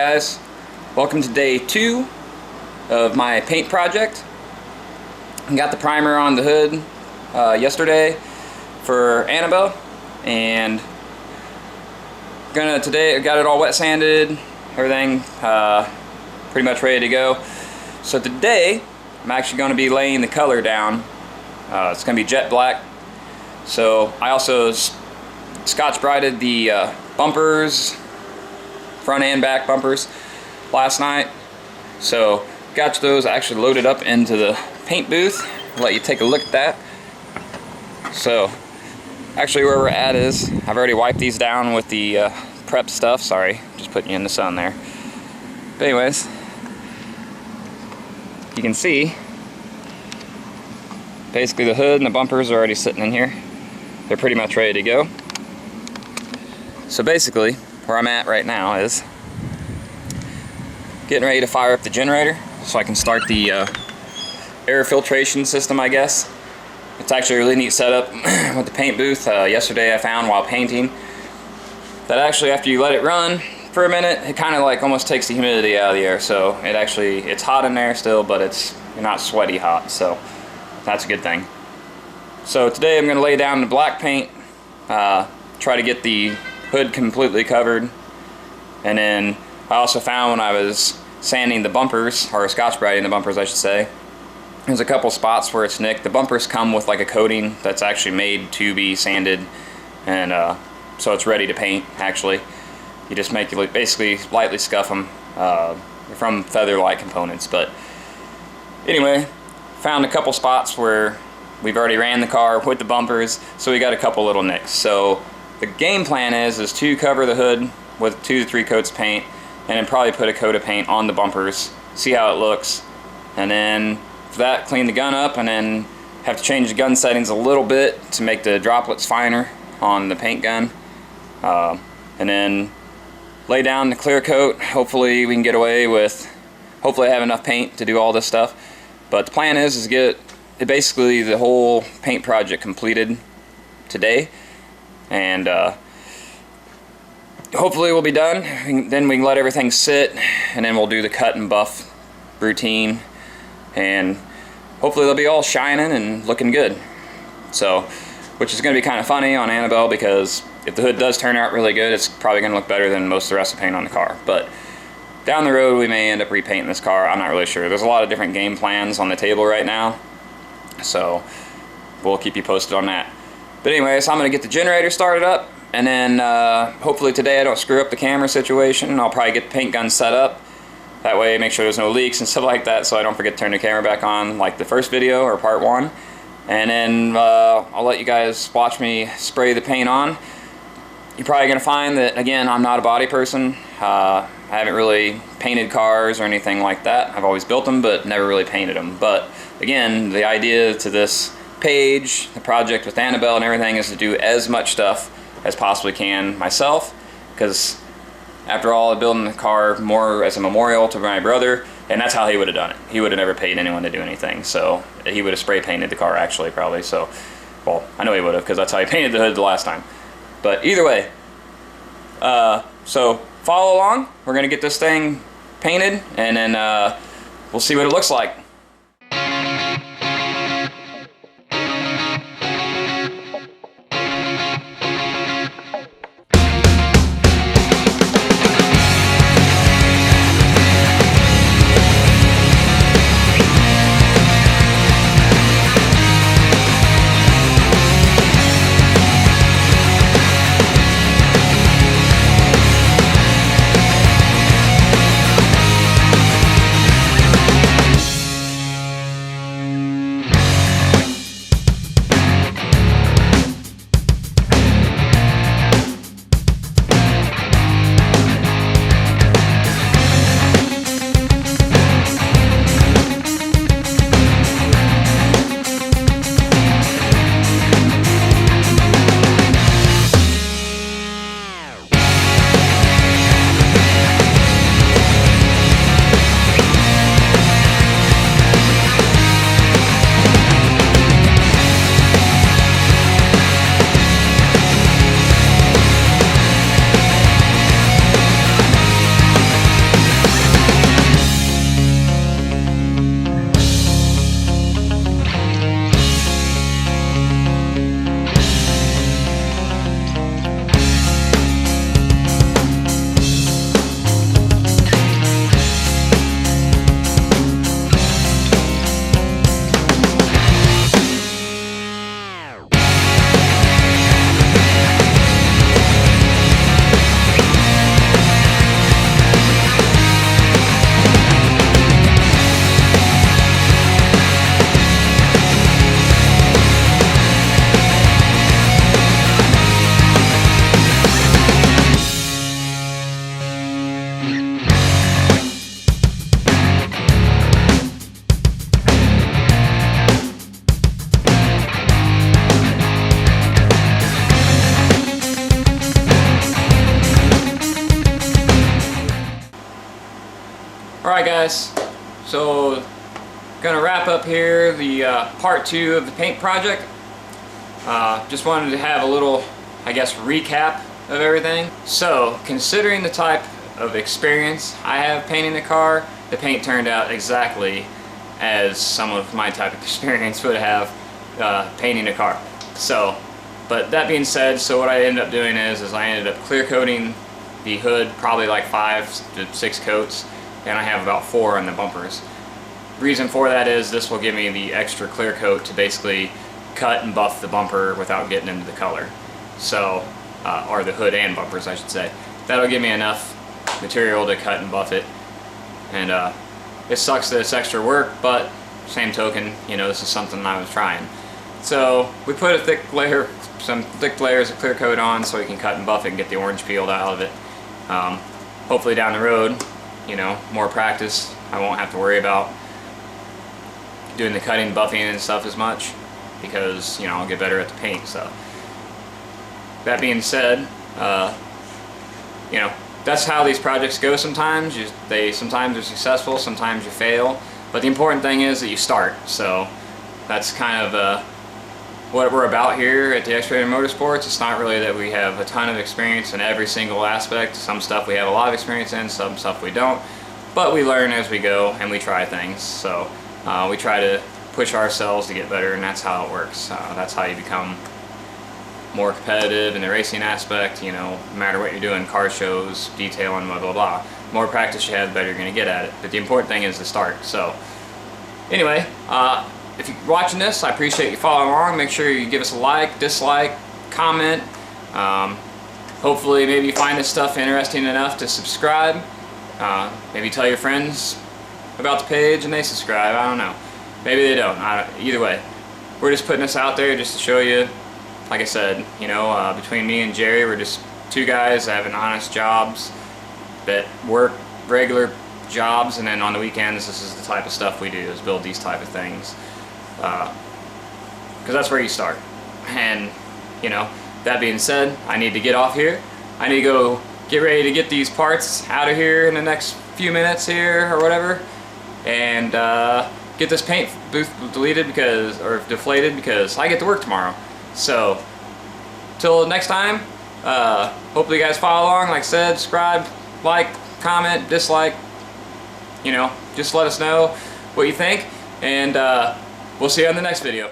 guys, welcome to day 2 of my paint project. I got the primer on the hood yesterday for Annabelle, and today I got it all wet sanded, everything pretty much ready to go. So today I'm actually going to be laying the color down. It's going to be jet black. So I also scotch-brighted the bumpers, front and back bumpers, last night. So got those actually loaded up into the paint booth. I'll let you take a look at that. So actually where we're at is I've already wiped these down with the prep stuff. Sorry, just putting you in the sun there. But anyways, you can see basically the hood and the bumpers are already sitting in here. They're pretty much ready to go. So basically where I'm at right now is getting ready to fire up the generator so I can start the air filtration system, I guess. It's actually a really neat setup with the paint booth. Yesterday I found while painting that actually after you let it run for a minute, it kind of like almost takes the humidity out of the air. So it's hot in there still, but you're not sweaty hot, so that's a good thing. So today I'm going to lay down the black paint, try to get the hood completely covered, and then I also found when I was sanding the bumpers, or scotch-brighting the bumpers I should say, there's a couple spots where it's nicked. The bumpers come with like a coating that's actually made to be sanded, and so it's ready to paint actually. You just basically lightly scuff them from feather-like components. But anyway, found a couple spots where we've already ran the car with the bumpers, so we got a couple little nicks. So the game plan is to cover the hood with 2 to 3 coats of paint, and then probably put a coat of paint on the bumpers, see how it looks, and then for that clean the gun up, and then have to change the gun settings a little bit to make the droplets finer on the paint gun, and then lay down the clear coat. Hopefully we can get away with, hopefully I have enough paint to do all this stuff. But the plan is to get basically the whole paint project completed today, and hopefully we'll be done. Then we can let everything sit, and then we'll do the cut and buff routine, and hopefully they'll be all shining and looking good. So, which is going to be kind of funny on Annabelle, because if the hood does turn out really good, it's probably going to look better than most of the rest of the paint on the car. But down the road we may end up repainting this car. I'm not really sure. There's a lot of different game plans on the table right now, so we'll keep you posted on that. But anyways, I'm going to get the generator started up, and then hopefully today I don't screw up the camera situation. I'll probably get the paint gun set up. That way make sure there's no leaks and stuff like that, so I don't forget to turn the camera back on like the first video or part 1. And then I'll let you guys watch me spray the paint on. You're probably going to find that, again, I'm not a body person. I haven't really painted cars or anything like that. I've always built them, but never really painted them. But again, the idea to this page, the project with Annabelle and everything, is to do as much stuff as possibly can myself, because after all, I'm building the car more as a memorial to my brother, and that's how he would have done it. He would have never paid anyone to do anything, so he would have spray painted the car actually, probably. So, well, I know he would have, because that's how he painted the hood the last time. But either way, so follow along. We're gonna get this thing painted, and then we'll see what it looks like. guys, so gonna wrap up here the part 2 of the paint project. Just wanted to have a little, I guess, recap of everything. So considering the type of experience I have painting the car, the paint turned out exactly as someone with my type of experience would have painting a car. So, but that being said, so what I ended up doing is I ended up clear coating the hood, probably like 5 to 6 coats, and I have about 4 on the bumpers. Reason for that is this will give me the extra clear coat to basically cut and buff the bumper without getting into the color. So, or the hood and bumpers, I should say. That'll give me enough material to cut and buff it. And it sucks that it's extra work, but same token, you know, this is something I was trying. So we put some thick layers of clear coat on so we can cut and buff it and get the orange peeled out of it. Hopefully down the road, you know, more practice, I won't have to worry about doing the cutting, buffing and stuff as much, because, you know, I'll get better at the paint. So that being said, you know, that's how these projects go sometimes. Sometimes they're successful, sometimes you fail, but the important thing is that you start. So that's kind of what we're about here at the X-Rated Motorsports. It's not really that we have a ton of experience in every single aspect. Some stuff we have a lot of experience in, some stuff we don't, but we learn as we go and we try things. So we try to push ourselves to get better, and that's how it works. That's how you become more competitive in the racing aspect, you know, no matter what you're doing, car shows, detailing, blah, blah, blah. The more practice you have, the better you're going to get at it. But the important thing is to start. So anyway, if you're watching this, I appreciate you following along. Make sure you give us a like, dislike, comment. Hopefully maybe you find this stuff interesting enough to subscribe. Maybe tell your friends about the page and they subscribe. I don't know. Maybe they don't. Either way, we're just putting this out there just to show you. Like I said, you know, between me and Jerry, we're just 2 guys having honest jobs that work regular jobs, and then on the weekends, this is the type of stuff we do, is build these type of things. Because that's where you start. And, you know, that being said, I need to get off here. I need to go get ready to get these parts out of here in the next few minutes here, or whatever, and get this paint booth deflated because I get to work tomorrow. So, till next time, hopefully you guys follow along. Like I said, subscribe, like, comment, dislike, you know, just let us know what you think, and we'll see you on the next video.